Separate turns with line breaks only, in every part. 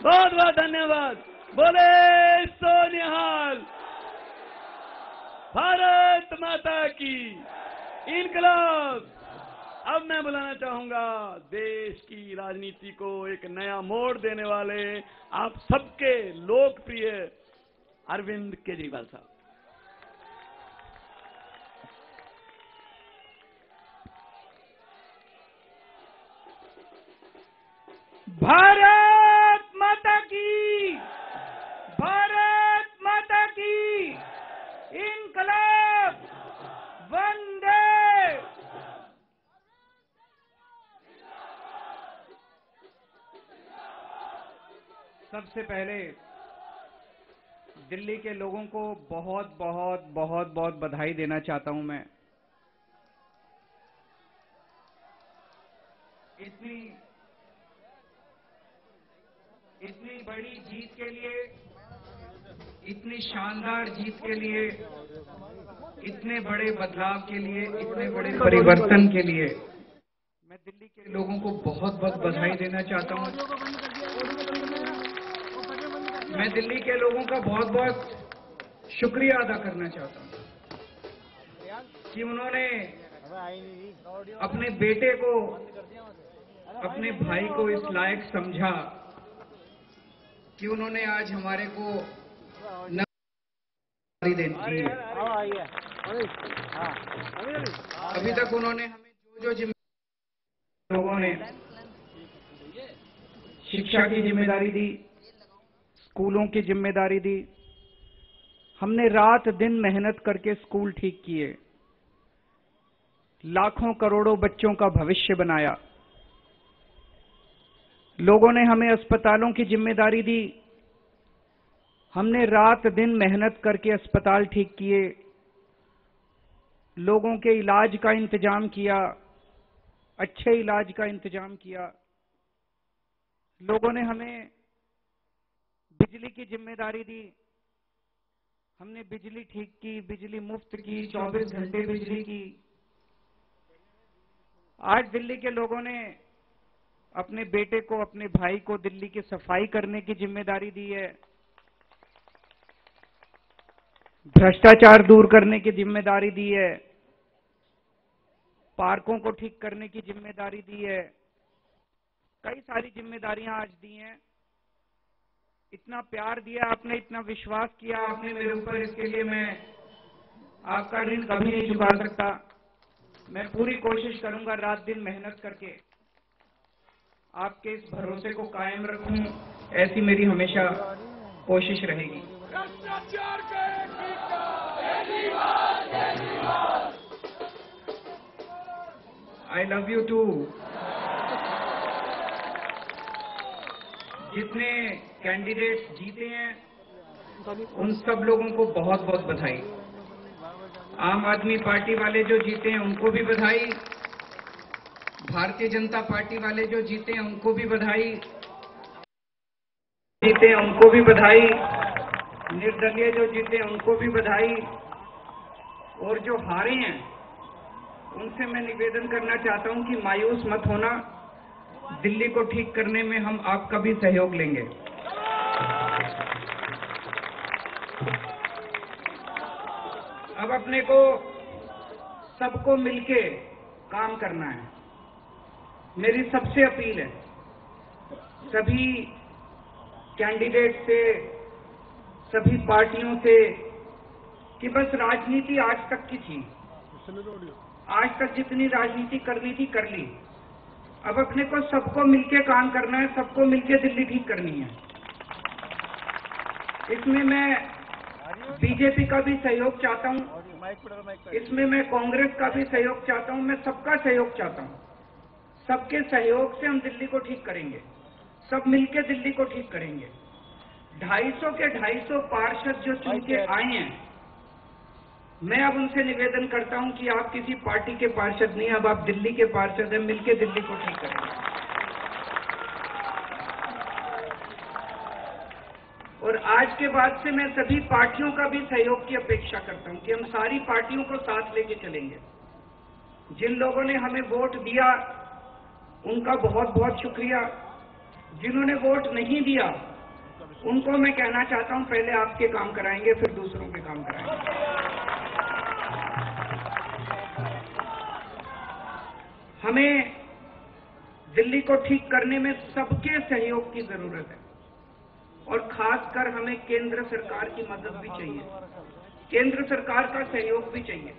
बहुत बहुत धन्यवाद। बोले सोनिहाल। भारत माता की इनकलाब। अब मैं बुलाना चाहूंगा देश की राजनीति को एक नया मोड़ देने वाले आप सबके लोकप्रिय अरविंद केजरीवाल साहब।
भारत माता की, भारत माता की इनकलाब। वंदे। सबसे पहले दिल्ली के लोगों को बहुत बहुत बहुत बहुत बधाई देना चाहता हूं मैं। इतनी बड़ी जीत के लिए, इतनी शानदार जीत के लिए, इतने बड़े बदलाव के लिए, इतने बड़े परिवर्तन के लिए मैं दिल्ली के लोगों को बहुत बहुत बधाई देना चाहता हूं। मैं दिल्ली के लोगों का बहुत बहुत शुक्रिया अदा करना चाहता हूं कि उन्होंने अपने बेटे को, अपने भाई को इस लायक समझा कि उन्होंने आज हमारे को नौकरी दी है। अभी तक उन्होंने हमें जो जिम्मेदारी, लोगों ने शिक्षा की जिम्मेदारी दी, स्कूलों की जिम्मेदारी दी। हमने रात दिन मेहनत करके स्कूल ठीक किए, लाखों करोड़ों बच्चों का भविष्य बनाया। लोगों ने हमें अस्पतालों की जिम्मेदारी दी, हमने रात दिन मेहनत करके अस्पताल ठीक किए, लोगों के इलाज का इंतजाम किया, अच्छे इलाज का इंतजाम किया। लोगों ने हमें बिजली की जिम्मेदारी दी, हमने बिजली ठीक की, बिजली मुफ्त की, 24 घंटे बिजली की। आज दिल्ली के लोगों ने अपने बेटे को, अपने भाई को दिल्ली की सफाई करने की जिम्मेदारी दी है, भ्रष्टाचार दूर करने की जिम्मेदारी दी है, पार्कों को ठीक करने की जिम्मेदारी दी है। कई सारी जिम्मेदारियां आज दी हैं। इतना प्यार दिया आपने, इतना विश्वास किया आपने मेरे ऊपर, इसके लिए मैं आपका ऋण कभी नहीं चुका सकता। मैं पूरी कोशिश करूंगा रात दिन मेहनत करके आपके इस भरोसे को कायम रखूं, ऐसी मेरी हमेशा कोशिश रहेगी। I love you too. जितने कैंडिडेट जीते हैं उन सब लोगों को बहुत बहुत बधाई। आम आदमी पार्टी वाले जो जीते हैं उनको भी बधाई, भारतीय जनता पार्टी वाले जो जीते हैं उनको भी बधाई, जीते हैं उनको भी बधाई, निर्दलीय जो जीते हैं उनको भी बधाई, और जो हारे हैं उनसे मैं निवेदन करना चाहता हूं कि मायूस मत होना, दिल्ली को ठीक करने में हम आपका भी सहयोग लेंगे। अब अपने को सबको मिलके काम करना है। मेरी सबसे अपील है सभी कैंडिडेट से, सभी पार्टियों से, कि बस राजनीति आज तक की थी, आज तक जितनी राजनीति करनी थी कर ली। अब अपने को सबको मिलके काम करना है, सबको मिलके दिल्ली ठीक करनी है। इसमें मैं बीजेपी का भी सहयोग चाहता हूं, इसमें मैं कांग्रेस का भी सहयोग चाहता हूं, मैं सबका सहयोग चाहता हूं। सबके सहयोग से हम दिल्ली को ठीक करेंगे, सब मिलके दिल्ली को ठीक करेंगे। 250 के 250 पार्षद जो चुन के आए हैं, मैं अब उनसे निवेदन करता हूं कि आप किसी पार्टी के पार्षद नहीं, अब आप दिल्ली के पार्षद हैं, मिलके दिल्ली को ठीक करेंगे। और आज के बाद से मैं सभी पार्टियों का भी सहयोग की अपेक्षा करता हूं कि हम सारी पार्टियों को साथ लेके चलेंगे। जिन लोगों ने हमें वोट दिया उनका बहुत बहुत शुक्रिया, जिन्होंने वोट नहीं दिया उनको मैं कहना चाहता हूं, पहले आपके काम कराएंगे, फिर दूसरों के काम कराएंगे। हमें दिल्ली को ठीक करने में सबके सहयोग की जरूरत है और खासकर हमें केंद्र सरकार की मदद भी चाहिए, केंद्र सरकार का सहयोग भी चाहिए।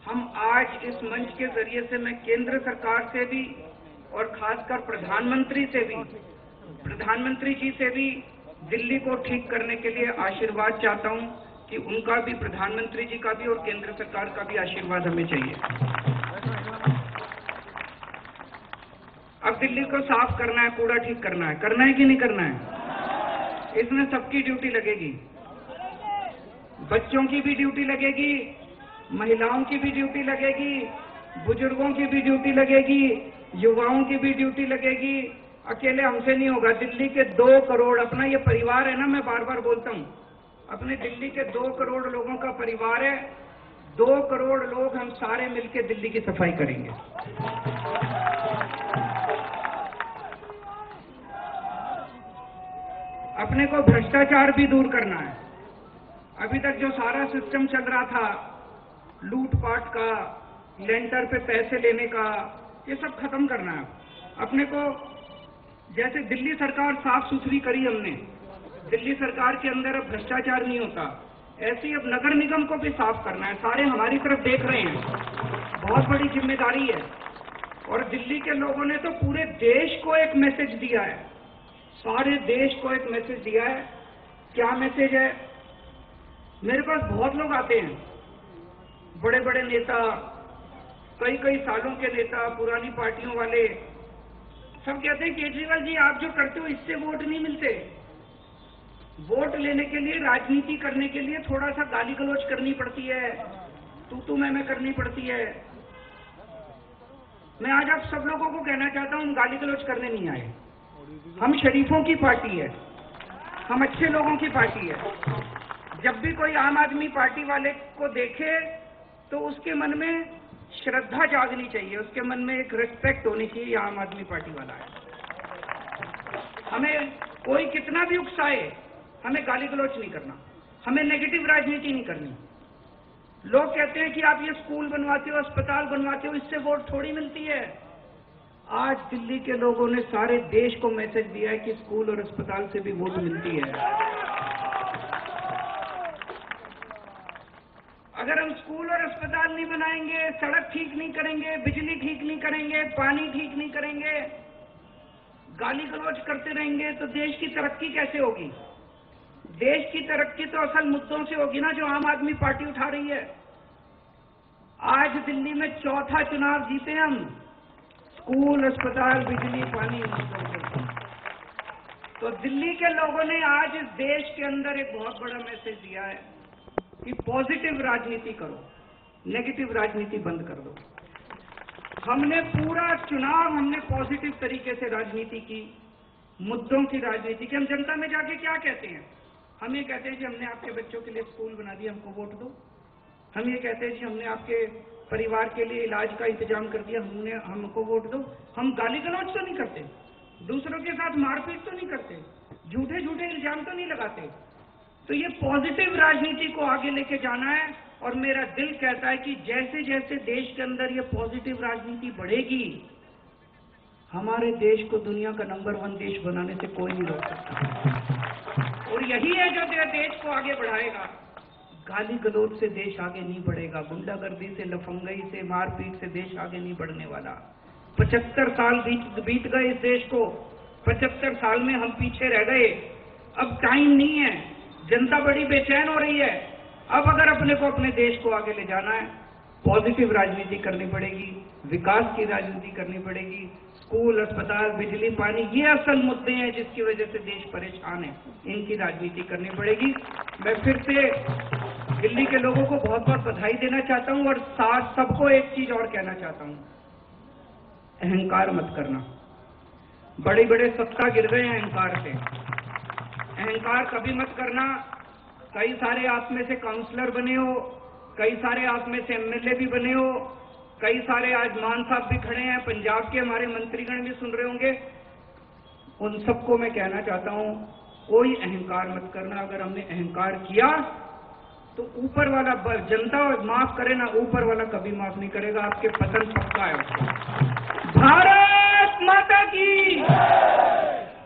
हम आज इस मंच के जरिए से मैं केंद्र सरकार से भी और खासकर प्रधानमंत्री जी से भी दिल्ली को ठीक करने के लिए आशीर्वाद चाहता हूं कि उनका भी, प्रधानमंत्री जी का भी और केंद्र सरकार का भी आशीर्वाद हमें चाहिए। अब दिल्ली को साफ करना है, कूड़ा ठीक करना है कि नहीं करना है? इसमें सबकी ड्यूटी लगेगी, बच्चों की भी ड्यूटी लगेगी, महिलाओं की भी ड्यूटी लगेगी, बुजुर्गों की भी ड्यूटी लगेगी, युवाओं की भी ड्यूटी लगेगी। अकेले हमसे नहीं होगा। दिल्ली के 2 करोड़, अपना ये परिवार है ना, मैं बार बार बोलता हूँ, अपने दिल्ली के 2 करोड़ लोगों का परिवार है। 2 करोड़ लोग हम सारे मिलकर दिल्ली की सफाई करेंगे। अपने को भ्रष्टाचार भी दूर करना है। अभी तक जो सारा सिस्टम चल रहा था, लूटपाट का, लेंटर पे पैसे लेने का, ये सब खत्म करना है अपने को। जैसे दिल्ली सरकार साफ सुथरी करी हमने, दिल्ली सरकार के अंदर अब भ्रष्टाचार नहीं होता, ऐसे ही अब नगर निगम को भी साफ करना है। सारे हमारी तरफ देख रहे हैं, बहुत बड़ी जिम्मेदारी है। और दिल्ली के लोगों ने तो पूरे देश को एक मैसेज दिया है, सारे देश को एक मैसेज दिया है। क्या मैसेज है? मेरे पास बहुत लोग आते हैं, बड़े बड़े नेता, कई सालों के नेता, पुरानी पार्टियों वाले, सब कहते हैं केजरीवाल जी आप जो करते हो इससे वोट नहीं मिलते। वोट लेने के लिए, राजनीति करने के लिए थोड़ा सा गाली गलौज करनी पड़ती है, तू मैं करनी पड़ती है। मैं आज आप सब लोगों को कहना चाहता हूं, हम गाली गलौज करने नहीं आए। हम शरीफों की पार्टी है, हम अच्छे लोगों की पार्टी है। जब भी कोई आम आदमी पार्टी वाले को देखे तो उसके मन में श्रद्धा जागनी चाहिए, उसके मन में एक रिस्पेक्ट होनी चाहिए, आम आदमी पार्टी वाला है। हमें कोई कितना भी उकसाए, हमें गाली गलौज नहीं करना, हमें नेगेटिव राजनीति नहीं करनी। लोग कहते हैं कि आप ये स्कूल बनवाते हो, अस्पताल बनवाते हो, इससे वोट थोड़ी मिलती है। आज दिल्ली के लोगों ने सारे देश को मैसेज दिया है कि स्कूल और अस्पताल से भी वोट मिलती है। अगर हम स्कूल और अस्पताल नहीं बनाएंगे, सड़क ठीक नहीं करेंगे, बिजली ठीक नहीं करेंगे, पानी ठीक नहीं करेंगे, गाली गलौज करते रहेंगे, तो देश की तरक्की कैसे होगी? देश की तरक्की तो असल मुद्दों से होगी ना, जो आम आदमी पार्टी उठा रही है। आज दिल्ली में 4था चुनाव जीते हम, स्कूल, अस्पताल, बिजली, पानी। तो दिल्ली के लोगों ने आज इस देश के अंदर एक बहुत बड़ा मैसेज दिया है कि पॉजिटिव राजनीति करो, नेगेटिव राजनीति बंद कर दो। हमने पूरा चुनाव पॉजिटिव तरीके से राजनीति की, मुद्दों की राजनीति की। हम जनता में जाके क्या कहते हैं? हम ये कहते हैं कि हमने आपके बच्चों के लिए स्कूल बना दिया, हमको वोट दो। हम ये कहते हैं कि हमने आपके परिवार के लिए इलाज का इंतजाम कर दिया, हमको वोट दो। हम गाली गलौज तो नहीं करते, दूसरों के साथ मारपीट तो नहीं करते, झूठे इल्जाम तो नहीं लगाते। तो ये पॉजिटिव राजनीति को आगे लेके जाना है। और मेरा दिल कहता है कि जैसे जैसे देश के अंदर ये पॉजिटिव राजनीति बढ़ेगी, हमारे देश को दुनिया का नंबर 1 देश बनाने से कोई नहीं रोक सकता। और यही है जो देश को आगे बढ़ाएगा। गाली गलौज से देश आगे नहीं बढ़ेगा, गुंडागर्दी से, लफंगई से, मारपीट से देश आगे नहीं बढ़ने वाला। 75 साल बीत गए इस देश को, 75 साल में हम पीछे रह गए। अब टाइम नहीं है, जनता बड़ी बेचैन हो रही है। अब अगर अपने को अपने देश को आगे ले जाना है, पॉजिटिव राजनीति करनी पड़ेगी, विकास की राजनीति करनी पड़ेगी। स्कूल, अस्पताल, बिजली, पानी, ये असल मुद्दे हैं जिसकी वजह से देश परेशान है, इनकी राजनीति करनी पड़ेगी। मैं फिर से दिल्ली के लोगों को बहुत बहुत बधाई देना चाहता हूं और साथ सबको एक चीज और कहना चाहता हूं, अहंकार मत करना। बड़े बड़े सत्ता गिर गए हैं अहंकार से, अहंकार कभी मत करना। कई सारे आप में से काउंसलर बने हो, कई सारे आप में से एमएलए भी बने हो, कई सारे आज मान साहब भी खड़े हैं, पंजाब के हमारे मंत्रीगण भी सुन रहे होंगे। उन सबको मैं कहना चाहता हूं, कोई अहंकार मत करना। अगर हमने अहंकार किया तो ऊपर वाला जनता माफ करे ना, ऊपर वाला कभी माफ नहीं करेगा। आपके पतन पक्का है उसको। भारत माता की